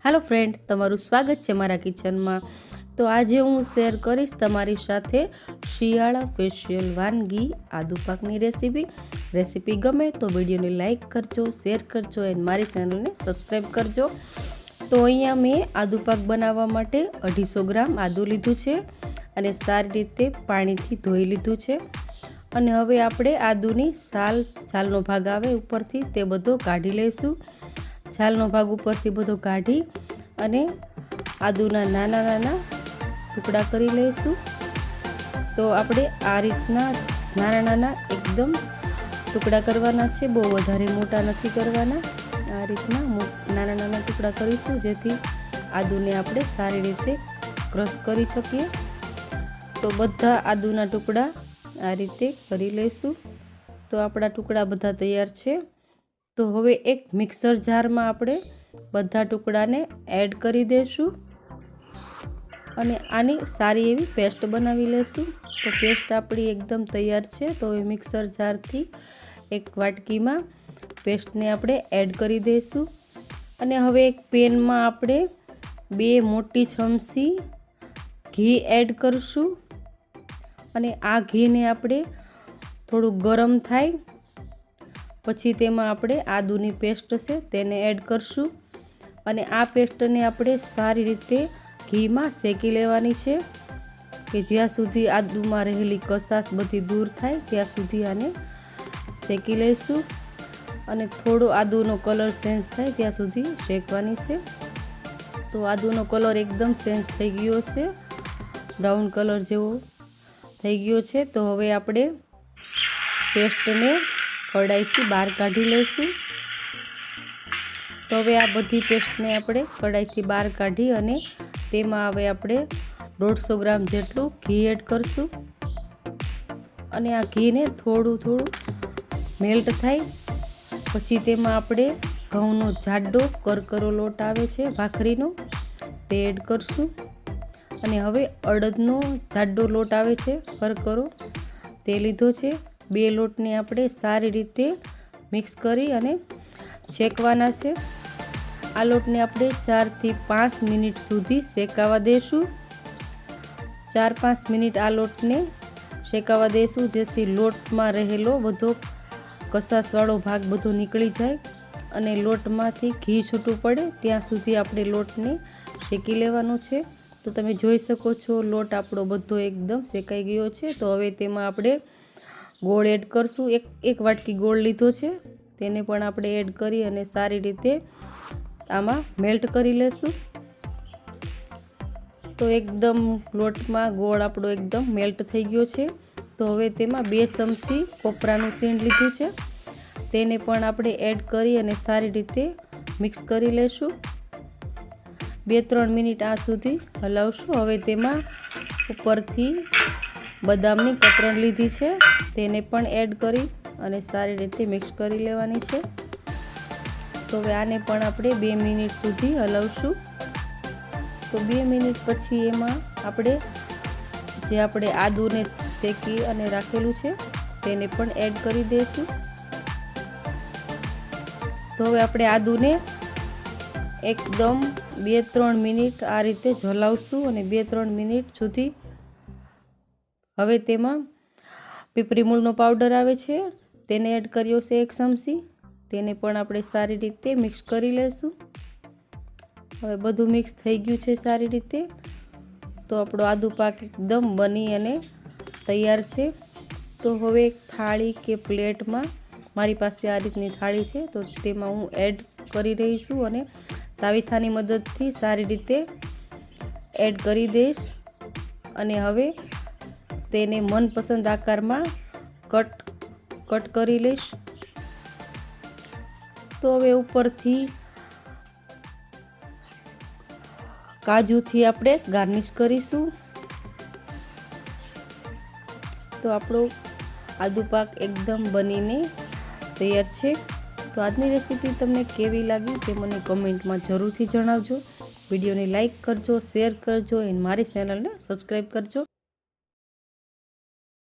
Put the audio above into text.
Hello friend, तमारू स्वागत है मारा किचन में। तो आज हूँ शेर करीश तमारी साथे शियाळा स्पेशियल वानगी आदू पाकनी रेसिपी गमे तो विडियो ने लाइक करजो, शेर करजो एंड मारी चेनल ने सब्सक्राइब करजो। तो अहींया मैं आदू पाक बनावा माटे 250 ग्राम आदू लीधुं छे अने सारी रीते पाणीथी धोई लीधुं छे। अने हवे आपणे आदूनी छालनो भाग आवे उपरथी ते बधो काढी लईशुं। छालनो भाग उपरथी बधो काढी अने आदूना नाना नाना टुकड़ा करी लईशुं। तो आपणे आ रीतना नाना नाना एकदम टुकड़ा करवाना छे, बहु वधारे मोटा नथी करवाना। आ रीतना नाना नाना टुकड़ा करीशुं जेथी आदूने आपणे सारी रीते क्रश करी शकीए। तो बधा आदूना टुकड़ा आ रीते करी लईशुं। तो आपणा टुकड़ा बधा तैयार छे। तो हवे एक मिक्सर जार में आपणे बधा टुकड़ा ने एड करी देशुं अने आनी सारी एवी पेस्ट बनावी लेशुं। तो पेस्ट आपणी एकदम तैयार छे। तो हवे मिक्सर जार थी एक वाटकी में पेस्ट ने आपणे एड करी देशुं अने हवे एक पेन में आपणे 2 मोटी चमची घी एड करशुं अने आ घी ने आपणे थोड़ुं गरम थाय पछी तेमां आपणे आदूनी पेस्ट छे तेने एड करशुं अने आ पेस्ट ने आपणे सारी रीते घी में शेकी लेवानी छे के ज्यां सुधी आदूमां रहेली कसास बधी दूर थाय त्यां सुधी आने शेकी लईशुं अने थोड़ो आदूनो कलर चेन्ज थाय त्यां सुधी शेकवानी छे। तो आदूनो कलर एकदम चेन्ज थई गयो छे, ब्राउन कलर जेवो थई गयो छे। तो हवे आपणे पेस्ट ने कढ़ाईथी बहार काढी लईशुं। तो हवे आ बधी पेस्ट ने आपणे कढ़ाईथी बहार काढी अने तेमां हवे आपणे 150 ग्राम जेटलुं घी एड करशुं अने आ घी ने थोड़ुं मेल्ट थाय पछी तेमां आपणे घऊंनो जाडो करकरो लोट आवे छे भाखरीनो ते एड करशुं अने हवे अड़दनो जाडो लोट आवे छे करकरो ते लीधो छे। 2 लोट ने आपणे सारी रीते मिक्स करी अने शेकवाना छे। आ लोट ने आपणे 4 થી 5 मिनिट सुधी शेकावा देशुं। 4-5 मिनिट आ लोट ने शेकावा देशुं जेथी लोट में रहेलो बधो कसासवाळो भाग बधो निकળી जाय अने लोटमांथी घी छूटું पड़े त्यां सुधी आपणे लोटने शेकी लेवानो छे। तो तमे जोई शको छो लोट आपणो बधो एकदम शेकाई गयो छे। तो हवे तेमां आपणे गोळ एड करशुं। एक वाटकी गोळ लीधो छे तेने पण आपणे एड करी अने सारी रीते आमां मेल्ट करी लेशुं। तो एकदम लोट में गोळ आपणो एकदम मेल्ट थई गयो छे। तो हवे तेमां 2 चमची कोपरानुं सीण लीधुं छे तेने पण आपणे एड करी अने सारी रीते मिक्स करी लेशुं। 2-3 मिनिट आ सुधी हलावशुं। हवे तेमां उपरथी बदामनी कतरण लीधी छे तेने पण एड करी अने सारी रीते मिक्स करी लेवानी छे। तो हवे आने पण आपणे 2 मिनिट सुधी हलावशुं। तो 2 मिनिट पछी एमां आपणे जे आपणे आदूने शेकी अने राखेलुं छे तेने पण एड करी देशुं। तो हवे आपणे आदूने एकदम 2-3 मिनिट आ रीते हलावशुं अने 2-3 मिनिट सुधी हवे तेमां पीपरी मूळनो पाउडर आवे छे तेने एड कर्यो छे 1 चमची तेने पण आपणे सारी रीते मिक्स करी लेशुं। हवे बधुं मिक्स थई गयुं छे सारी रीते। तो आपणो आदू पाक एकदम बनी अने तैयार छे। तो हवे एक थाળી के प्लेट में मारी पासे आ रीतनी थाળી छे तो तेमां हूँ एड करी रही छुं अने तावीथानी मददथी सारी रीते एड करी दईश अने हवे तेने मनपसंद आकार में कट करी लईश। तो हवे उपरथी काजू थी आपणे गार्निश करीशुं। तो आपणो आदू पाक एकदम बनीने तैयार छे। तो आजनी रेसिपी तमने केवी लागी ते मने कमेंट में जरूरथी जणावजो। विडियो ने लाइक करजो, शेर करजो एंड मारी चेनल ने सब्सक्राइब करजो।